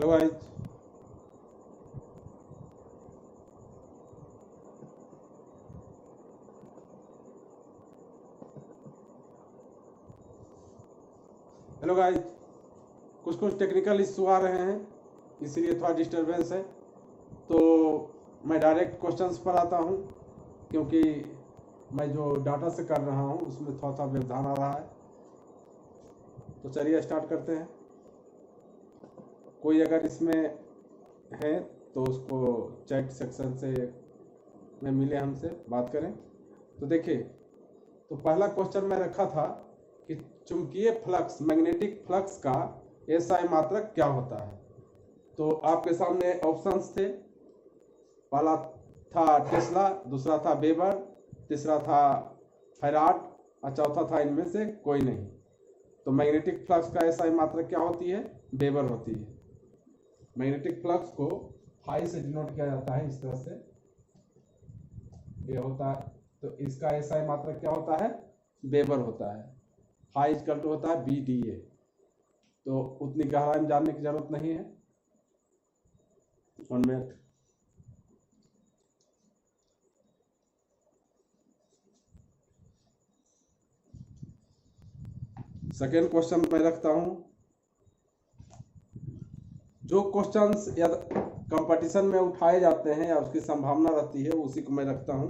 Hello guys. Hello guys, कुछ कुछ technical issue आ रहे हैं, इसीलिए थोड़ा डिस्टरबेंस है। तो मैं डायरेक्ट क्वेश्चंस पर आता हूं, क्योंकि मैं जो डाटा से कर रहा हूं उसमें थोड़ा सा व्यवधान आ रहा है। तो चलिए स्टार्ट करते हैं। कोई अगर इसमें है तो उसको चैट सेक्शन से में मिले, हमसे बात करें। तो देखिए, तो पहला क्वेश्चन मैं रखा था कि चुंबकीय फ्लक्स, मैग्नेटिक फ्लक्स का एसआई मात्रक क्या होता है। तो आपके सामने ऑप्शंस थे। पहला था टेस्ला, दूसरा था वेबर, तीसरा था फैराड और चौथा था इनमें से कोई नहीं। तो मैग्नेटिक फ्लक्स का एसआई मात्रक क्या होती है? वेबर होती है। मैग्नेटिक फ्लक्स को फाई से डिनोट किया जाता है, इस तरह से ये होता है। तो इसका एसआई मात्रक क्या होता है? वेबर होता है। फाई इक्वल टू होता है BDA। तो उतनी गहराई में जानने की जरूरत नहीं है। 1 मिनट। सेकेंड क्वेश्चन मैं रखता हूं। जो क्वेश्चंस या कंपटीशन में उठाए जाते हैं या उसकी संभावना रहती है, उसी को मैं रखता हूं।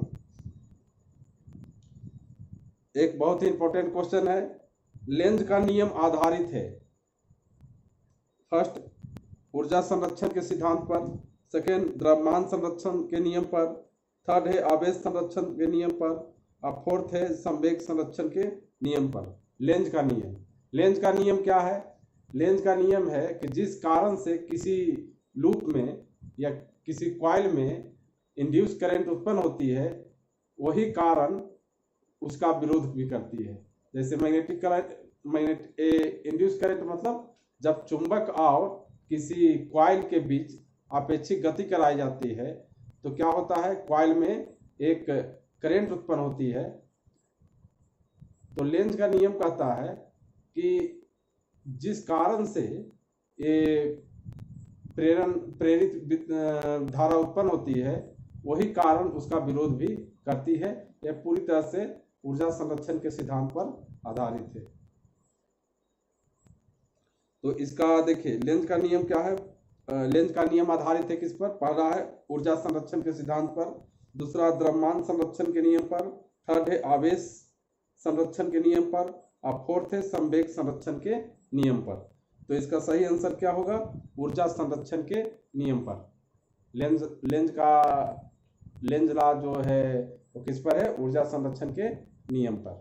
एक बहुत ही इंपॉर्टेंट क्वेश्चन है, लेंज का नियम आधारित है। फर्स्ट, ऊर्जा संरक्षण के सिद्धांत पर। सेकेंड, द्रव्यमान संरक्षण के नियम पर। थर्ड है आवेश संरक्षण के नियम पर। और फोर्थ है संवेग संरक्षण के नियम पर। लेंज का नियम। लेंज का नियम क्या है? लेंज का नियम है कि जिस कारण से किसी लूप में या किसी कॉइल में इंड्यूस करंट उत्पन्न होती है, वही कारण उसका विरोध भी करती है। जैसे मैग्नेटिक करंट, इंड्यूस करंट मतलब जब चुंबक और किसी कॉइल के बीच आपेक्षिक गति कराई जाती है, तो क्या होता है? कॉइल में एक करंट उत्पन्न होती है। तो लेंज का नियम कहता है कि जिस कारण से ये प्रेरित धारा उत्पन्न होती है, वही कारण उसका विरोध भी करती है। यह पूरी तरह से ऊर्जा संरक्षण के सिद्धांत पर आधारित है। तो इसका देखिए, लेंज का नियम क्या है? लेंज का नियम आधारित है किस पर? पहला है ऊर्जा संरक्षण के सिद्धांत पर, दूसरा द्रव्यमान संरक्षण के नियम पर, थर्ड है आवेश संरक्षण के नियम पर, और फोर्थ है संवेग संरक्षण के नियम पर। तो इसका सही आंसर क्या होगा? ऊर्जा संरक्षण के नियम पर। लेंज लॉ जो है वो किस पर है? ऊर्जा संरक्षण के नियम पर।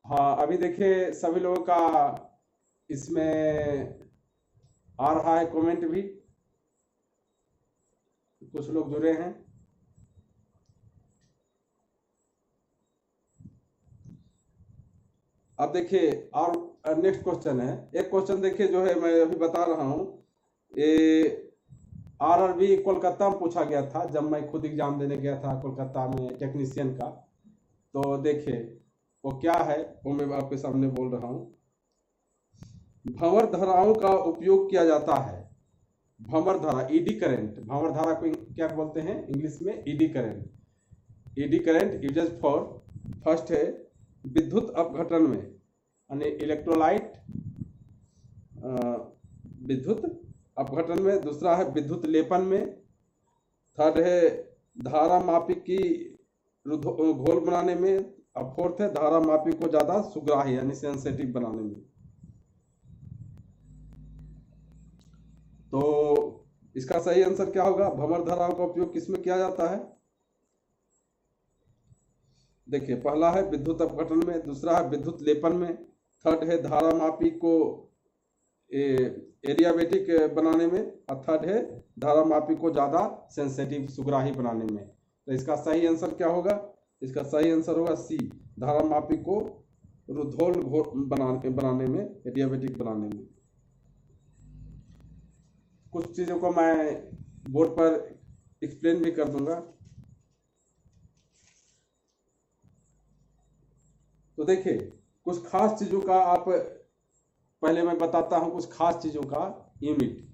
हाँ, अभी देखिए सभी लोगों का इसमें आ रहा है कमेंट भी, कुछ लोग जुड़े हैं। अब देखिए, और नेक्स्ट क्वेश्चन है। एक क्वेश्चन देखिए जो है, मैं अभी बता रहा हूँ, ये RRB कोलकाता में पूछा गया था जब मैं खुद एग्जाम देने गया था कोलकाता में टेक्नीशियन का। तो देखिए वो क्या है, वो मैं आपके सामने बोल रहा हूँ। भंवर धाराओं का उपयोग किया जाता है। भंवर धारा, ईडी करंट। भंवर धारा को क्या बोलते हैं इंग्लिश में? Eddy current. Eddy current uses for, first है विद्युत अपघटन में, यानी इलेक्ट्रोलाइट विद्युत अपघटन में। दूसरा है विद्युत लेपन में। थर्ड है धारा मापी की घोल बनाने में। और फोर्थ है धारा मापी को ज्यादा सुग्राही यानी सेंसिटिव बनाने में। तो इसका सही आंसर क्या होगा? भंवर धाराओं का उपयोग किसमें किया जाता है? देखिए, पहला है विद्युत अपघटन में, दूसरा है विद्युत लेपन में, थर्ड है धारा मापी को एडियाबेटिक बनाने में, और थर्ड है धारा मापी को ज्यादा सेंसिटिव सुग्राही बनाने में। तो इसका सही आंसर क्या होगा? इसका सही आंसर होगा सी, धारा मापी को रुद्धोल बनाने में, एडियाबेटिक बनाने में। कुछ चीजों को मैं बोर्ड पर एक्सप्लेन भी कर दूंगा। तो देखिए कुछ खास चीज़ों का आप पहले मैं बताता हूँ, कुछ खास चीज़ों का यूनिट।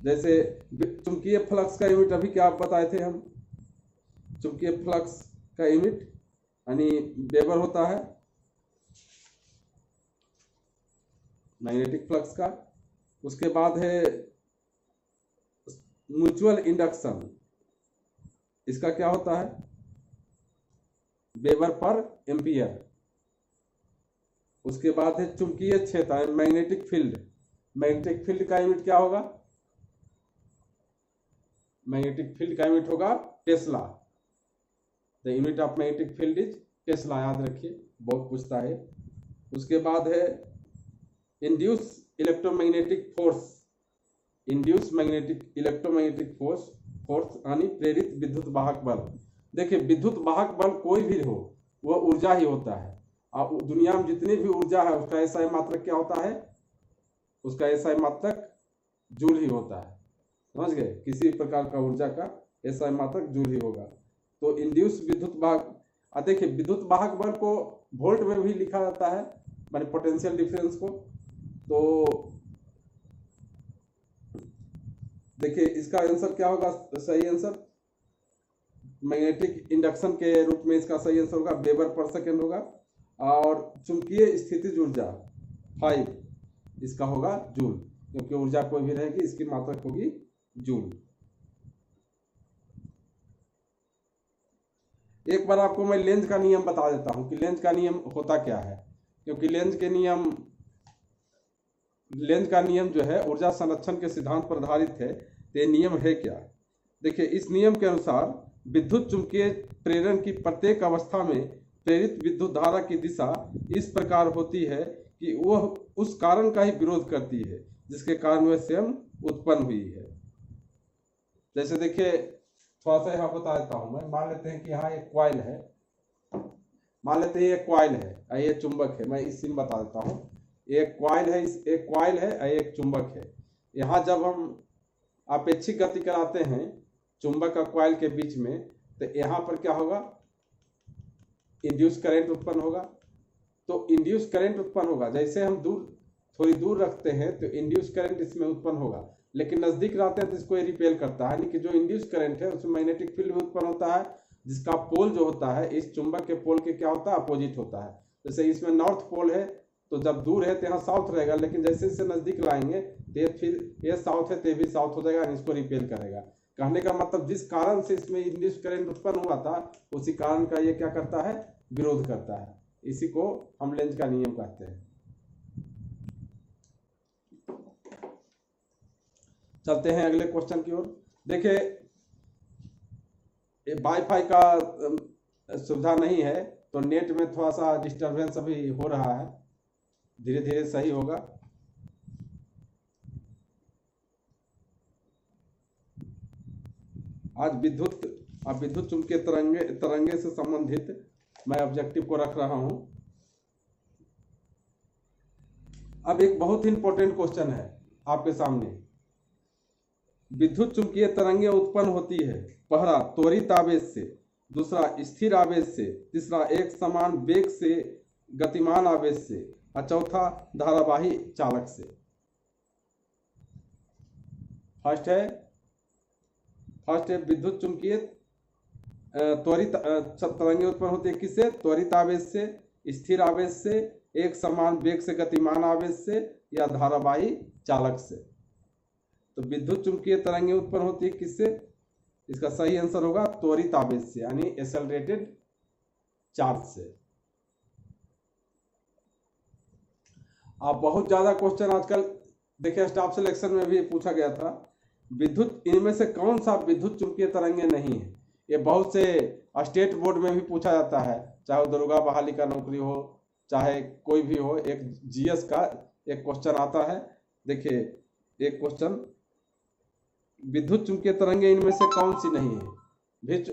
जैसे चुंबकीय फ्लक्स का यूनिट अभी क्या आप बताए थे हम, चुंबकीय फ्लक्स का यूनिट यानी वेबर होता है, मैग्नेटिक फ्लक्स का। उसके बाद है म्यूचुअल इंडक्शन, इसका क्या होता है, वेबर पर एम्पियर। उसके बाद है चुंबकीय क्षेत्र, मैग्नेटिक फील्ड, मैग्नेटिक फील्ड का यूनिट क्या होगा, मैग्नेटिक फील्ड का यूनिट होगा Tesla. The unit of magnetic field is Tesla, याद रखिए, बहुत पूछता है। उसके बाद है induce electromagnetic force, induce magnetic electromagnetic force, यानी प्रेरित विद्युत वाहक बल। देखिए विद्युत वाहक बल कोई भी हो वह ऊर्जा ही होता है। अब दुनिया में जितनी भी ऊर्जा है उसका एसआई मात्रक क्या होता है, उसका एसआई मात्रक जूल ही होता है, समझ गए। किसी प्रकार का ऊर्जा का एसआई मात्रक जूल ही होगा। तो इंड्यूस विद्युत वाहक, देखिए विद्युत वाहक बल को वोल्ट में भी लिखा जाता है, माने पोटेंशियल डिफरेंस को। तो देखिए इसका आंसर क्या होगा, सही आंसर मैग्नेटिक इंडक्शन के रूप में इसका सही आंसर होगा वेबर पर सेकेंड होगा। और चुंबकीय स्थितिज ऊर्जा 5, इसका होगा जूल, क्योंकि ऊर्जा कोई भी रहेगी इसकी मात्रक होगी जूल। एक बार आपको मैं लेंज का नियम बता देता हूं कि लेंज का नियम होता क्या है, क्योंकि लेंज का नियम जो है ऊर्जा संरक्षण के सिद्धांत पर आधारित है। तो ये नियम है क्या, देखिए इस नियम के अनुसार विद्युत चुंबकीय प्रेरण की प्रत्येक अवस्था में प्रेरित विद्युत धारा की दिशा इस प्रकार होती है कि वह उस कारण का ही विरोध करती है जिसके कारण वह स्वयं उत्पन्न हुई है। जैसे देखिए थोड़ा सा यहाँ बता देता हूँ मैं, मान लेते हैं कि यहाँ एक कॉइल है, मान लेते हैं ये कॉइल है, ये चुंबक है, मैं इस सीन बता देता हूँ। एक कॉइल है, एक कॉइल है, एक चुंबक है। यहाँ जब हम अपेक्षिक गति कराते हैं चुंबक और कॉइल के बीच में, तो यहाँ पर क्या होगा, इंड्यूस करंट उत्पन्न होगा। तो इंड्यूस करंट उत्पन्न होगा, जैसे हम थोड़ी दूर रखते हैं तो इंड्यूस करंट इसमें उत्पन्न होगा, लेकिन नजदीक लाते हैं तो इसको रिपेल करता है, यानी कि जो इंड्यूस करंट है उसमें मैग्नेटिक फील्ड भी उत्पन्न होता है, जिसका पोल जो होता है इस चुंबक के पोल के क्या होता है, अपोजिट होता है। जैसे इसमें नॉर्थ पोल है तो जब दूर है तो यहाँ साउथ रहेगा, लेकिन जैसे इसे नजदीक लाएंगे तो फिर ये साउथ है तो भी साउथ हो जाएगा, इसको रिपेल करेगा। कहने का मतलब जिस कारण से इसमें इंड्यूस करंट उत्पन्न हुआ था उसी कारण का ये क्या करता है, विरोध करता है। इसी को हम लेंज का नियम कहते हैं। चलते हैं अगले क्वेश्चन की ओर। देखिए वाईफाई का सुविधा नहीं है तो नेट में थोड़ा सा डिस्टरबेंस अभी हो रहा है, धीरे धीरे सही होगा। आज विद्युत चुंबकीय तरंगे से संबंधित मैं ऑब्जेक्टिव को रख रहा हूं। अब एक बहुत ही इंपॉर्टेंट क्वेश्चन है आपके सामने। विद्युत चुंबकीय तरंगे उत्पन्न होती है, पहला त्वरित आवेश से, दूसरा स्थिर आवेश से, तीसरा एक समान वेग से गतिमान आवेश से, और चौथा धारावाही चालक से। फर्स्ट है विद्युत चुंबकीय त्वरित तरंगे उत्पन्न होती है किससे, त्वरित आवेश से, स्थिर आवेश से, एक समान वेग से गतिमान आवेश से, या धारावाही चालक से। तो विद्युत चुंबकीय तरंगे उत्पन्न होती है किससे, इसका सही आंसर होगा त्वरित आवेश से, यानी एक्सेलरेटेड चार्ज से। आप बहुत ज्यादा क्वेश्चन आजकल देखिए स्टाफ सिलेक्शन में भी पूछा गया था, विद्युत इनमें से कौन सा विद्युत चुंबकीय तरंगे नहीं है। ये बहुत से स्टेट बोर्ड में भी पूछा जाता है, चाहे दरोगा बहाली का नौकरी हो चाहे कोई भी हो, एक जीएस का एक क्वेश्चन आता है। देखिए एक क्वेश्चन, विद्युत चुंबकीय तरंगे इनमें से कौन सी नहीं है, which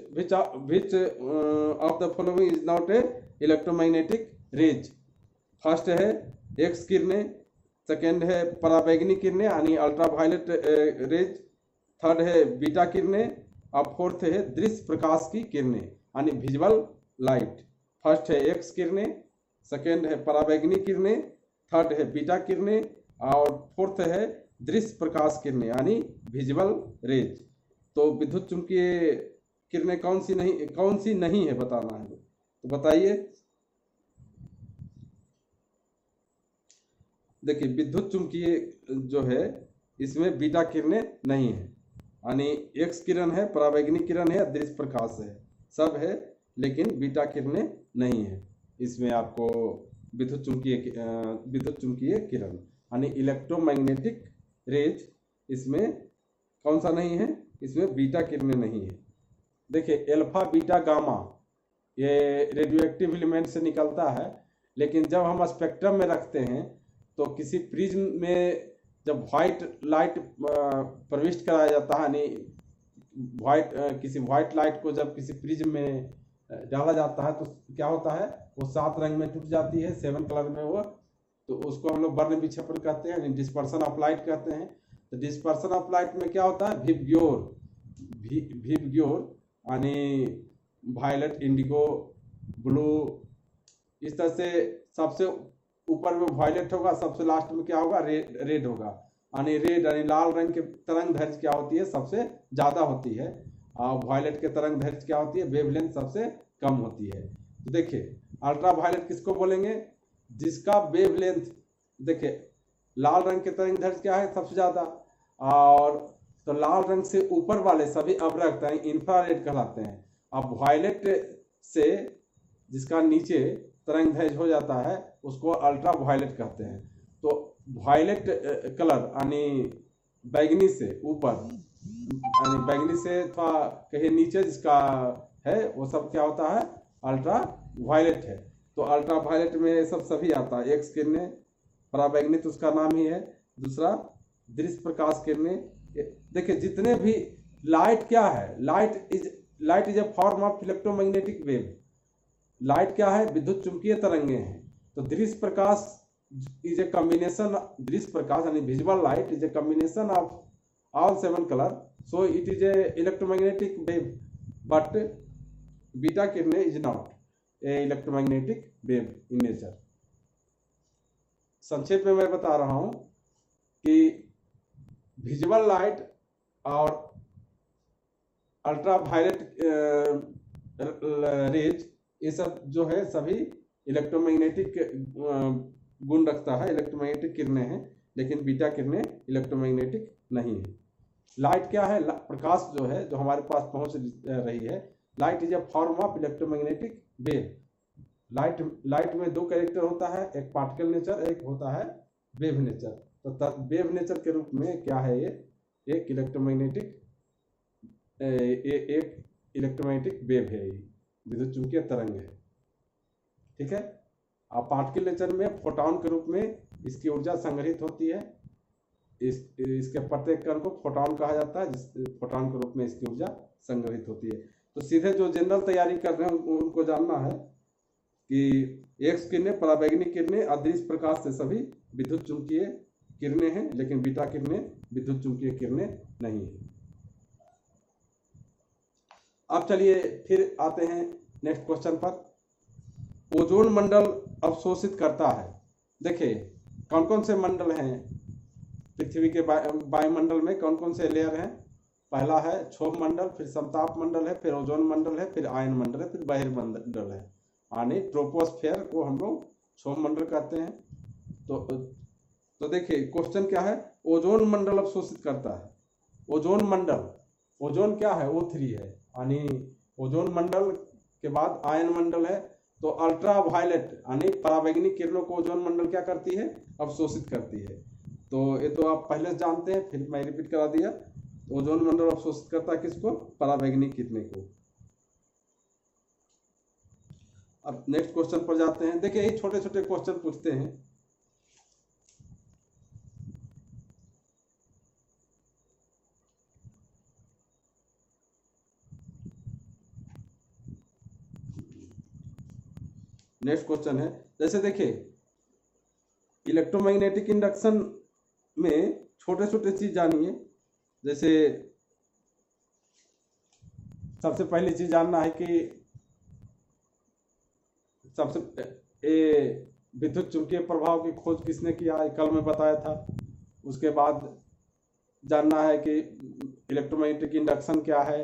of the following is not a electromagnetic rays. First है एक्स किरणें, सेकेंड है पराबैंगनी किरणें यानी अल्ट्रावायलेट रेज, थर्ड है बीटा किरणें, और फोर्थ है दृश्य प्रकाश की किरणें यानी विजुअल लाइट। फर्स्ट है एक्स किरणें, सेकेंड है पराबैंगनी किरणें, थर्ड है बीटा किरणें, और फोर्थ है दृश्य प्रकाश किरणें यानी विजुअल रेज। तो विद्युत चुंबकीय किरणें कौन सी नहीं है बताना है, तो बताइए। देखिए विद्युत चुंबकीय जो है इसमें बीटा किरणें नहीं है, यानी एक्स किरण है, पराबैंगनी किरण है, दृश्य प्रकाश है, सब है, लेकिन बीटा किरणें नहीं है इसमें। आपको विद्युत चुंबकीय किरण यानी इलेक्ट्रोमैग्नेटिक रेज इसमें कौन सा नहीं है, इसमें बीटा किरणें नहीं है। देखिए अल्फा बीटा गामा ये रेडियो एक्टिव एलिमेंट से निकलता है, लेकिन जब हम स्पेक्ट्रम में रखते हैं तो किसी प्रिज्म में जब व्हाइट लाइट प्रविष्ट कराया जाता है, यानी किसी व्हाइट लाइट को जब किसी प्रिज्म में डाला जाता है तो क्या होता है, वो 7 रंग में टूट जाती है, 7 कलर में वो, तो उसको हम लोग वर्ण विक्षेपण कहते हैं, डिस्पर्सन ऑफ लाइट कहते हैं। तो डिस्पर्सन ऑफ लाइट में क्या होता है, विबग्योर यानी वायलेट, इंडिगो, ब्लू, इस तरह से सबसे ऊपर में वायलेट होगा, सबसे लास्ट में क्या होगा, रेड होगा, यानी रेड यानी लाल रंग के तरंग दैर्घ्य क्या होती है, सबसे ज़्यादा होती है, और वायलेट के तरंग दैर्घ्य क्या होती है, वेवलेंथ सबसे कम होती है। तो देखिए अल्ट्रा वायलेट किसको बोलेंगे, जिसका वेवलेंथ, देखिए लाल रंग के तरंग दैर्घ्य क्या है सबसे ज़्यादा, और तो लाल रंग से ऊपर वाले सभी अवरक्त हैं इंफ्रारेड कहलाते हैं। अब वायलेट से जिसका नीचे तरंग दैर्घ्य हो जाता है उसको अल्ट्रा वायलेट कहते हैं। तो वायलेट कलर यानी बैगनी से ऊपर, यानी बैगनी से थोड़ा कहीं नीचे जिसका है वो सब क्या होता है, अल्ट्रा वायलेट है। तो अल्ट्रा वायलेट में सब सभी आता है, एक्स किरणें, पराबैंगनी तो उसका नाम ही है, दूसरा दृश्य प्रकाश किरणें। देखिए जितने भी लाइट क्या है, light is A form of electromagnetic wave. Light क्या है, विद्युत चुंबकीय तरंगे हैं। तो दृश्य प्रकाश इज ए कॉम्बिनेशन, दृश्य प्रकाश यानी visual light is a combination of all 7 colour, so it is a electromagnetic wave, but beta किरणें is not a electromagnetic wave in nature. संक्षेप में मैं बता रहा हूं कि विजुअल लाइट और अल्ट्रा वायलेट रेज ये सब जो है सभी इलेक्ट्रोमैग्नेटिक गुण रखता है, इलेक्ट्रोमैग्नेटिक किरणें हैं, लेकिन बीटा किरणें इलेक्ट्रोमैग्नेटिक नहीं है। लाइट क्या है, प्रकाश जो है जो हमारे पास पहुंच रही है, light is A form of electromagnetic wave. Light में 2 कैरेक्टर होता है, एक पार्टिकल नेचर, एक होता है वेव नेचर। तो वेव नेचर के रूप में क्या है, ये एक इलेक्ट्रोमैग्नेटिक वेव है, ये विद्युत चुंबकीय तरंग है, ठीक है। अब पार्टिकल नेचर में फोटॉन के रूप में इसकी ऊर्जा संग्रहित होती है, इसके प्रत्येक कण को फोटॉन कहा जाता है, जिस फोटॉन के रूप में इसकी ऊर्जा संग्रहित होती है। तो सीधे जो जनरल तैयारी कर रहे हैं उनको जानना है कि एक्स किरणें, पराबैंगनी किरणें, अदृश्य प्रकाश से सभी विद्युत चुंबकीय किरणें हैं, लेकिन बीटा किरणें विद्युत चुंबकीय किरणें नहीं है। अब चलिए फिर आते हैं नेक्स्ट क्वेश्चन पर। ओजोन मंडल अवशोषित करता है। देखिए कौन कौन से मंडल हैं पृथ्वी के वायुमंडल में, कौन कौन से लेयर हैं। पहला है क्षोभ मंडल, फिर समताप मंडल है, फिर ओजोन मंडल है, फिर आयन मंडल है, फिर बहिर्मंडल है, यानी ट्रोपोस्फेयर को हम लोग क्षोभ मंडल कहते हैं। तो देखिए क्वेश्चन क्या है, ओजोन मंडल अवशोषित करता है। ओजोन मंडल, ओजोन क्या है, O3 है, यानी ओजोन मंडल के बाद आयन मंडल है। तो अल्ट्रा वायलेट यानी पराबैंगनी किरणों को ओजोन मंडल क्या करती है, अवशोषित करती है। तो ये तो आप पहले से जानते हैं, फिर मैं रिपीट करा दिया। तो ओजोन मंडल अवशोषित करता है किसको, पराबैंगनी किरणें को। अब नेक्स्ट क्वेश्चन पर जाते हैं। देखिए ये छोटे छोटे क्वेश्चन पूछते हैं। नेक्स्ट क्वेश्चन है, जैसे देखिए इलेक्ट्रोमैग्नेटिक इंडक्शन में छोटे छोटे चीज जानिए। जैसे सबसे पहली चीज जानना है कि सबसे ये विद्युत चुंबकीय प्रभाव की खोज किसने किया, कल मैं बताया था। उसके बाद जानना है कि इलेक्ट्रोमैग्नेटिक इंडक्शन क्या है,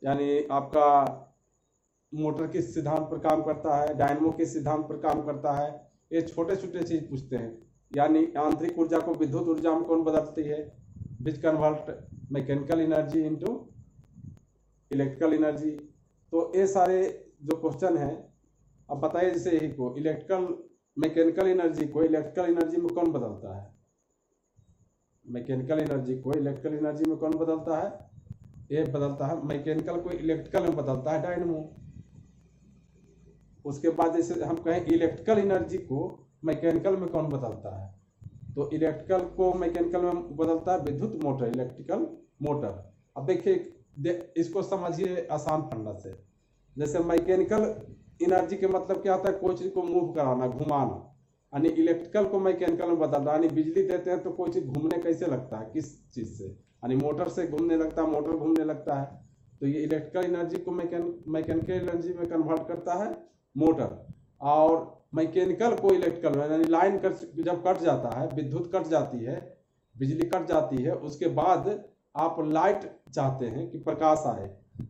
यानी आपका मोटर किस सिद्धांत पर काम करता है, डायनमो किस सिद्धांत पर काम करता है। ये छोटे छोटे चीज पूछते हैं। यानी आंतरिक ऊर्जा को विद्युत ऊर्जा में कौन बदलती है, which convert mechanical energy into electrical energy. तो ये सारे जो क्वेश्चन हैं, अब बताइए जैसे यही को मैकेनिकल एनर्जी को इलेक्ट्रिकल एनर्जी में कौन बदलता है, मैकेनिकल एनर्जी को इलेक्ट्रिकल एनर्जी में कौन बदलता है, ये बदलता है मैकेनिकल को इलेक्ट्रिकल में बदलता है डायनमो। उसके बाद जैसे हम कहें इलेक्ट्रिकल एनर्जी को मैकेनिकल में कौन बदलता है, तो इलेक्ट्रिकल को मैकेनिकल में बदलता है विद्युत मोटर, इलेक्ट्रिकल मोटर। अब देखिए इसको समझिए आसान फंडा से। जैसे मैकेनिकल एनर्जी के मतलब क्या होता है, कोई चीज को मूव कराना, घुमाना। यानी इलेक्ट्रिकल को मैकेनिकल में बदलना, यानी बिजली देते हैं तो कोई चीज घूमने कैसे लगता है, किस चीज से, यानी मोटर से घूमने लगता है, मोटर घूमने लगता है। तो ये इलेक्ट्रिकल एनर्जी को मैकेनिकल एनर्जी में कन्वर्ट करता है मोटर, और मैकेनिकल को इलेक्ट्रिकल में, यानी लाइन जब कट जाता है, विद्युत कट जाती है, बिजली कट जाती है, उसके बाद आप लाइट चाहते हैं कि प्रकाश आए,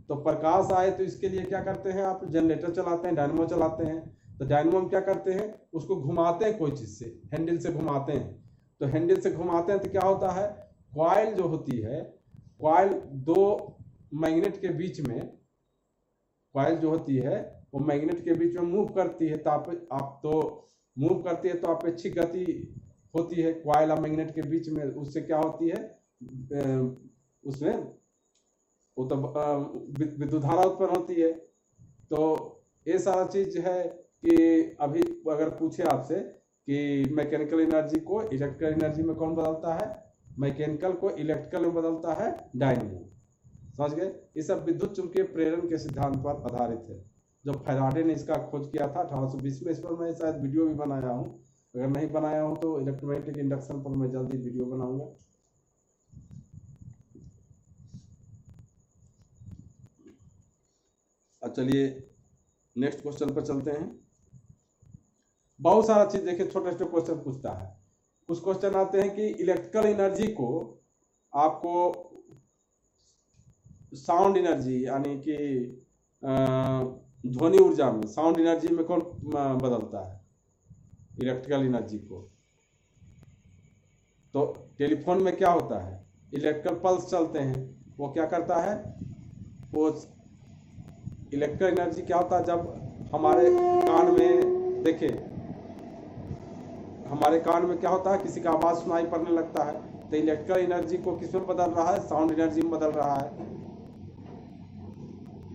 तो प्रकाश आए तो इसके लिए क्या करते हैं, आप जनरेटर चलाते हैं, डायनमो चलाते हैं। तो डायनमो में क्या करते हैं, उसको घुमाते हैं कोई चीज से, हैंडल से घुमाते हैं। तो हैंडल से घुमाते हैं तो क्या होता है, कॉइल जो होती है, कॉइल दो मैग्नेट के बीच में, कॉइल जो होती है वो मैग्नेट के बीच में मूव करती है। तो आप तो मूव करती है तो अपेक्षिक गति होती है कॉइल और मैग्नेट के बीच में। उससे क्या होती है, उसमें वो तो विद्युत धारा उत्पन्न होती है। तो ये सारा चीज है कि अभी अगर पूछे आपसे कि मैकेनिकल एनर्जी को इलेक्ट्रिकल एनर्जी में कौन बदलता है, मैकेनिकल को इलेक्ट्रिकल में बदलता है डायनमो। समझ गए। ये सब विद्युत चुंबकीय प्रेरण के सिद्धांत पर आधारित है, जो फैराडे ने इसका खोज किया था 1820 में। इस पर मैं शायद वीडियो भी बनाया हूँ, अगर नहीं बनाया हूँ तो इलेक्ट्रोमैग्नेटिक इंडक्शन पर मैं जल्दी वीडियो बनाऊंगा। अब चलिए नेक्स्ट क्वेश्चन पर चलते हैं। बहुत सारा चीज देखिए, छोटे छोटे क्वेश्चन पूछता है। कुछ क्वेश्चन आते हैं कि इलेक्ट्रिकल एनर्जी को आपको साउंड एनर्जी, यानी कि ध्वनि ऊर्जा में, साउंड एनर्जी में कौन बदलता है इलेक्ट्रिकल एनर्जी को। तो टेलीफोन में क्या होता है, इलेक्ट्रिकल पल्स चलते हैं, वो क्या करता है, वो इलेक्ट्रिकल एनर्जी क्या होता है, जब हमारे कान में, देखिए हमारे कान में क्या होता है, किसी का आवाज सुनाई पड़ने लगता है, तो इलेक्ट्रिकल एनर्जी को किस में बदल रहा है, साउंड एनर्जी में बदल रहा है।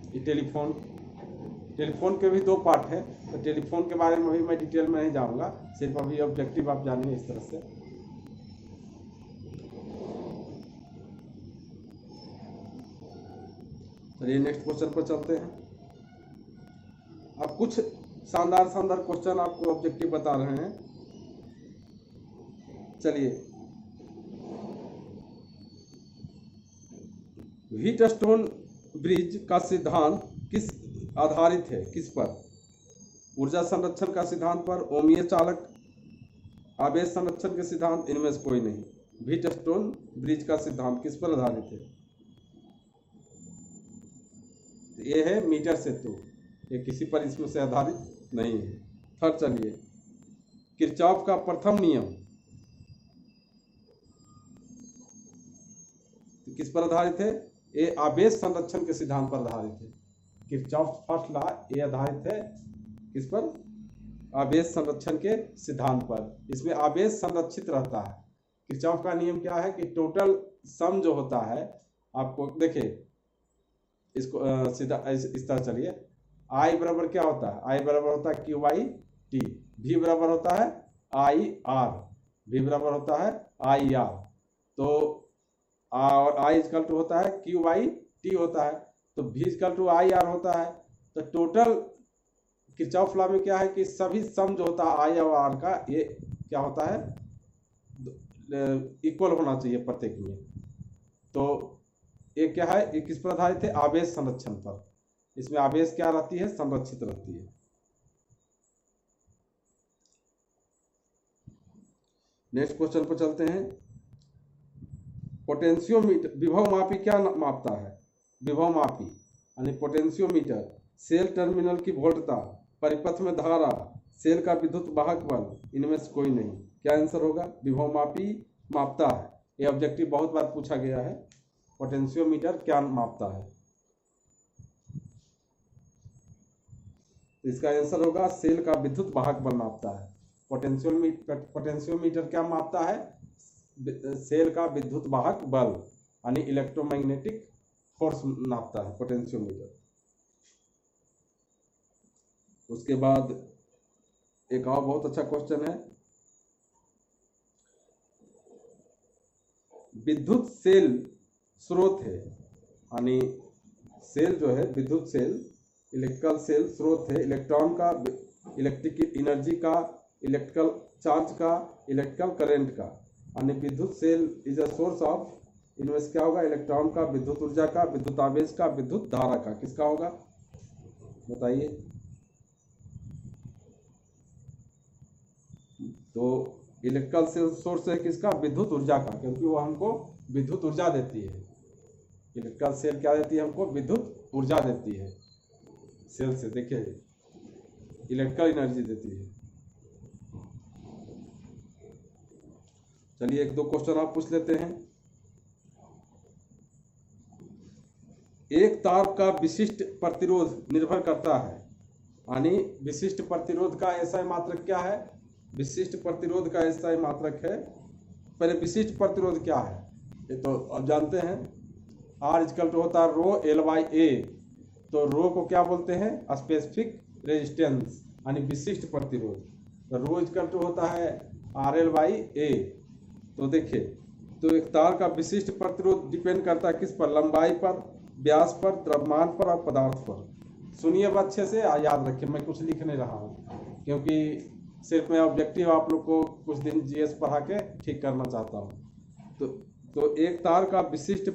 ये टेलीफोन के भी दो पार्ट है, तो टेलीफोन के बारे में भी मैं डिटेल में नहीं जाऊंगा, सिर्फ अभी ऑब्जेक्टिव आप जानिए इस तरह से। चलिए नेक्स्ट क्वेश्चन पर चलते हैं। अब कुछ शानदार शानदार क्वेश्चन आपको ऑब्जेक्टिव बता रहे हैं। चलिए, व्हीटस्टोन ब्रिज का सिद्धांत किस आधारित है, किस पर, ऊर्जा संरक्षण का सिद्धांत पर, ओमीय चालक आवेश संरक्षण के सिद्धांत, इनमें से कोई नहीं। व्हीटस्टोन ब्रिज का सिद्धांत किस पर आधारित है, ये है मीटर सेतु, ये किसी पर इसमें से आधारित नहीं है। थर्ड चलिए, किरचॉफ का प्रथम नियम किस पर आधारित है, ये आवेश संरक्षण के सिद्धांत पर आधारित है। किरचॉफ फर्स्ट लॉ ये आधारित है किस पर, आवेश संरक्षण के सिद्धांत पर। इसमें आवेश संरक्षित रहता है। किरचॉफ का नियम क्या है कि टोटल सम जो होता है, आपको देखिए इसको सीधा इस तरह चलिए, आई बराबर क्या होता है, आई बराबर होता है क्यू बाई टी, भी बराबर होता है आई आर, भी बराबर होता है आई आर, तो और आई इजकल टू होता है क्यू बाई टी होता है, तो भी इजकल टू आई आर होता है। तो टोटल किरचॉफ लॉ में क्या है कि सभी सम जो होता है आई और आर का, ये क्या होता है, इक्वल होना चाहिए प्रत्येक में। तो ये क्या है, ये किस पर आधारित है, आवेश संरक्षण पर। इसमें आवेश क्या रहती है, संरक्षित रहती है। नेक्स्ट क्वेश्चन पर चलते हैं। पोटेंशियोमीटर विभव मापी क्या मापता है? विभव मापी यानी पोटेंशियोमीटर सेल टर्मिनल की वोल्टता, परिपथ में धारा, सेल का विद्युत वाहक बल, इनमें से कोई नहीं। क्या आंसर होगा? विभव मापी मापता है। ये ऑब्जेक्टिव बहुत बार पूछा गया है। पोटेंशियोमीटर क्या मापता है? इसका आंसर होगा सेल का विद्युत वाहक बल मापता है। पोटेंशियोमीटर क्या मापता है? सेल का विद्युत वाहक बल यानी इलेक्ट्रोमैग्नेटिक फोर्स नापता है पोटेंशियोमीटर। उसके बाद एक और बहुत अच्छा क्वेश्चन है। विद्युत सेल स्रोत है यानी सेल जो है विद्युत सेल, इलेक्ट्रिकल सेल स्रोत है इलेक्ट्रॉन का, इलेक्ट्रिकल एनर्जी का, इलेक्ट्रिकल चार्ज का, इलेक्ट्रिकल करंट का, यानी विद्युत cell is a source of, इनमें से क्या होगा? इलेक्ट्रॉन का, विद्युत ऊर्जा का, विद्युत आवेश का, विद्युत धारा का। किसका होगा बताइए? तो इलेक्ट्रिकल सेल सोर्स है किसका? विद्युत ऊर्जा का, क्योंकि वो हमको विद्युत ऊर्जा देती है। इलेक्ट्रिकल सेल क्या देती है हमको? विद्युत ऊर्जा देती है। सेल से देखिए इलेक्ट्रिकल एनर्जी देती है। चलिए एक दो क्वेश्चन आप पूछ लेते हैं। एक तार का विशिष्ट प्रतिरोध निर्भर करता है, यानी विशिष्ट प्रतिरोध का एसआई मात्रक क्या है? विशिष्ट प्रतिरोध का एसआई मात्रक है, पहले विशिष्ट प्रतिरोध क्या है ये तो अब जानते हैं। आर इक्वल टू होता है रो एल बाई ए, तो रो को क्या बोलते हैं? स्पेसिफिक रेजिस्टेंस यानी विशिष्ट प्रतिरोध। तो रो इक्वल टू होता है आर एल बाई ए। तो देखिए, तो एक तार का विशिष्ट प्रतिरोध डिपेंड करता है किस पर? लंबाई पर, व्यास पर, द्रव्यमान पर और पदार्थ पर। सुनिए अब अच्छे से, याद रखिए, मैं कुछ लिख नहीं रहा हूँ क्योंकि सिर्फ मैं ऑब्जेक्टिव आप लोग को कुछ दिन जीएस पढ़ा के ठीक करना चाहता हूँ। तो एक तार का विशिष्ट